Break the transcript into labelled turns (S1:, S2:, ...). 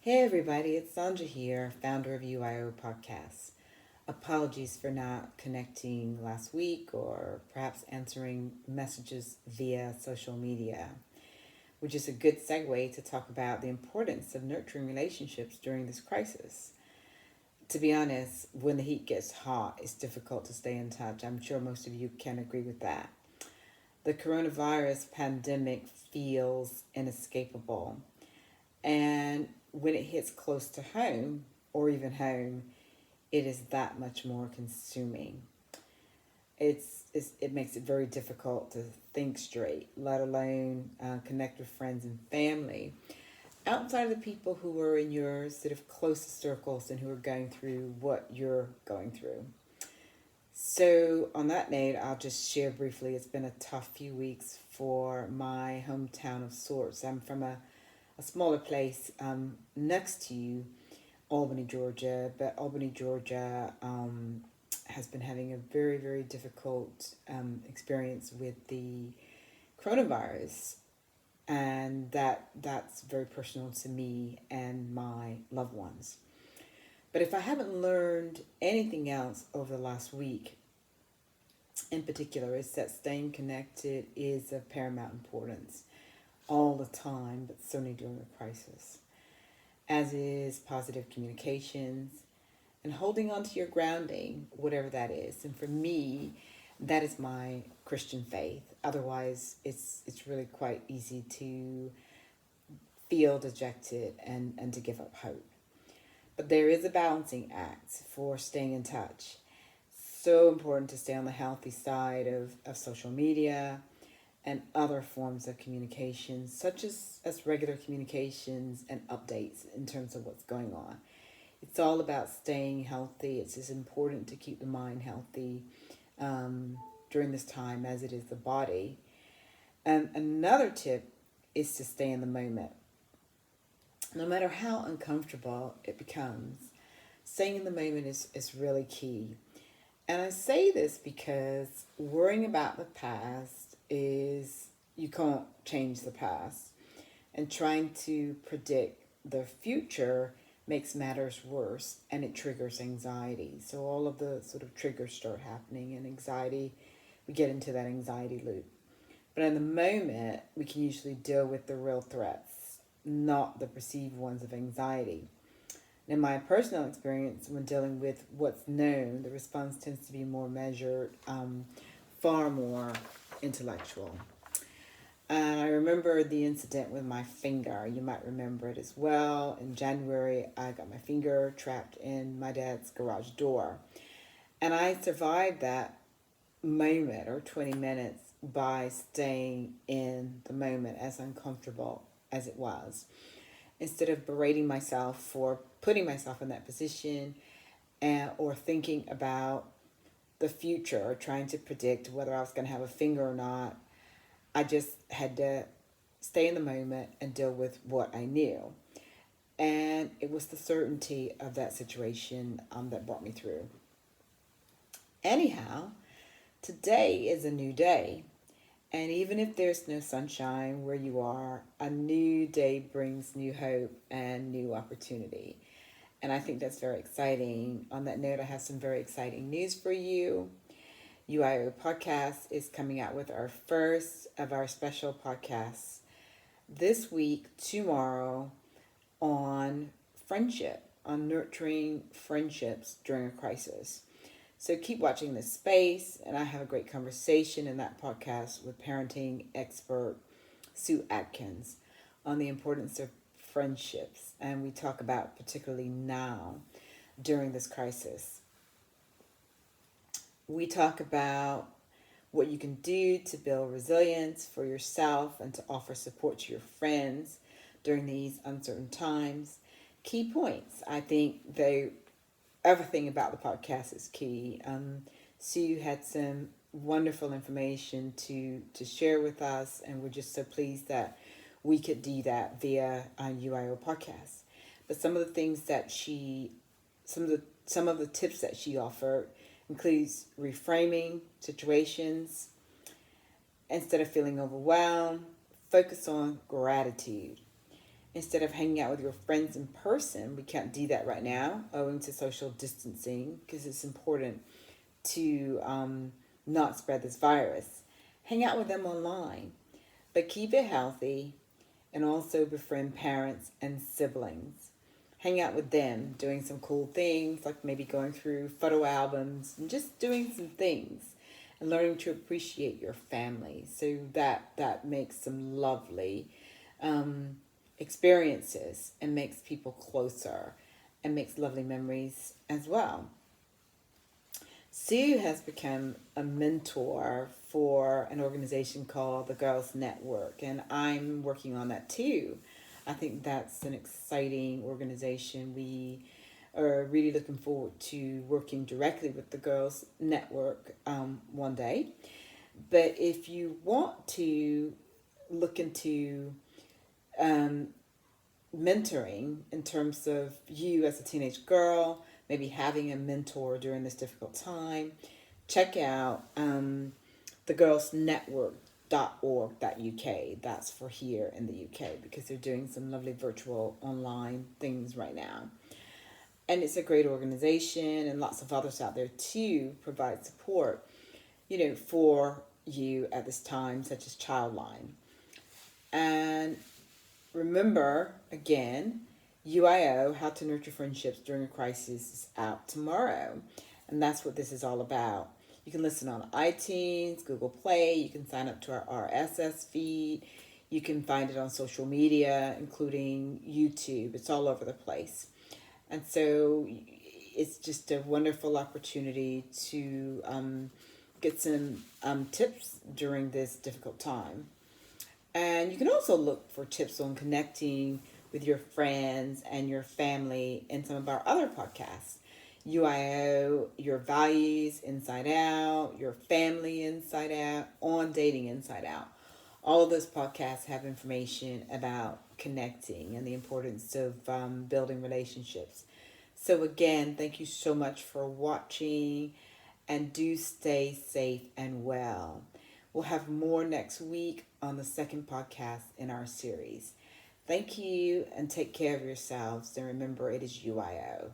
S1: Hey everybody, it's Sonja here, founder of UIO Podcasts. Apologies for not connecting last week or perhaps answering messages via social media, which is a good segue to talk about the importance of nurturing relationships during this crisis. To be honest, when the heat gets hot, it's difficult to stay in touch. I'm sure most of you can agree with that. The coronavirus pandemic feels inescapable. And when it hits close to home, or even home, it is that much more consuming. It makes it very difficult to think straight, let alone connect with friends and family. Outside of the people who are in your sort of closest circles and who are going through what you're going through. So, on that note, I'll just share briefly. It's been a tough few weeks for my hometown of sorts. I'm from a smaller place next to Albany, Georgia, but Albany, Georgia has been having a very, very difficult experience with the coronavirus, and that's very personal to me and my loved ones. But if I haven't learned anything else over the last week, in particular, is that staying connected is of paramount importance all the time, but certainly during a crisis, as is positive communications and holding on to your grounding, whatever that is. And for me, that is my Christian faith. Otherwise, it's really quite easy to feel dejected and to give up hope. But there is a balancing act for staying in touch. So important to stay on the healthy side of social media and other forms of communication, such as regular communications and updates in terms of what's going on. It's all about staying healthy. It's as important to keep the mind healthy during this time as it is the body. And another tip is to stay in the moment. No matter how uncomfortable it becomes, staying in the moment is really key. And I say this because worrying about the past is you can't change the past. And trying to predict the future makes matters worse and it triggers anxiety. So all of the sort of triggers start happening and anxiety, we get into that anxiety loop. But in the moment, we can usually deal with the real threats, not the perceived ones of anxiety. In my personal experience, when dealing with what's known, the response tends to be more measured, far more intellectual. And I remember the incident with my finger. You might remember it as well. In January, I got my finger trapped in my dad's garage door. And I survived that moment or 20 minutes by staying in the moment, as uncomfortable as it was. Instead of berating myself for putting myself in that position or thinking about the future or trying to predict whether I was going to have a finger or not, I just had to stay in the moment and deal with what I knew. And it was the certainty of that situation that brought me through. Anyhow, today is a new day. And even if there's no sunshine where you are, a new day brings new hope and new opportunity. And I think that's very exciting. On that note, I have some very exciting news for you. UIO Podcast is coming out with our first of our special podcasts this week, tomorrow, on friendship, on nurturing friendships during a crisis. So keep watching this space, and I have a great conversation in that podcast with parenting expert Sue Atkins on the importance of friendships, and we talk about particularly now during this crisis. We talk about what you can do to build resilience for yourself and to offer support to your friends during these uncertain times. Key points. I think everything about the podcast is key. Sue had some wonderful information to share with us, and we're just so pleased that we could do that via UIO podcast. But some of the things that some of the tips that she offered includes reframing situations. Instead of feeling overwhelmed, focus on gratitude. instead of hanging out with your friends in person, we can't do that right now owing to social distancing because it's important to not spread this virus. Hang out with them online, but keep it healthy and also befriend parents and siblings. Hang out with them, doing some cool things like maybe going through photo albums and just doing some things and learning to appreciate your family. So that makes some lovely um, experiences and makes people closer and makes lovely memories as well. Sue has become a mentor for an organization called the Girls Network, and I'm working on that too. I think that's an exciting organization. We are really looking forward to working directly with the Girls Network one day. But if you want to look into um, mentoring in terms of you as a teenage girl, maybe having a mentor during this difficult time, check out thegirlsnetwork.org.uk. That's for here in the UK because they're doing some lovely virtual online things right now. And it's a great organization, and lots of others out there too provide support, for you at this time, such as Childline. And remember, again, UIO, How to Nurture Friendships During a Crisis, is out tomorrow. And that's what this is all about. You can listen on iTunes, Google Play. You can sign up to our RSS feed. You can find it on social media, including YouTube. It's all over the place. And so it's just a wonderful opportunity to get some tips during this difficult time. And you can also look for tips on connecting with your friends and your family in some of our other podcasts. UIO, Your Values Inside Out, Your Family Inside Out, On Dating Inside Out. All of those podcasts have information about connecting and the importance of building relationships. So again, thank you so much for watching, and do stay safe and well. We'll have more next week on the second podcast in our series. Thank you, and take care of yourselves. And remember, it is UIO.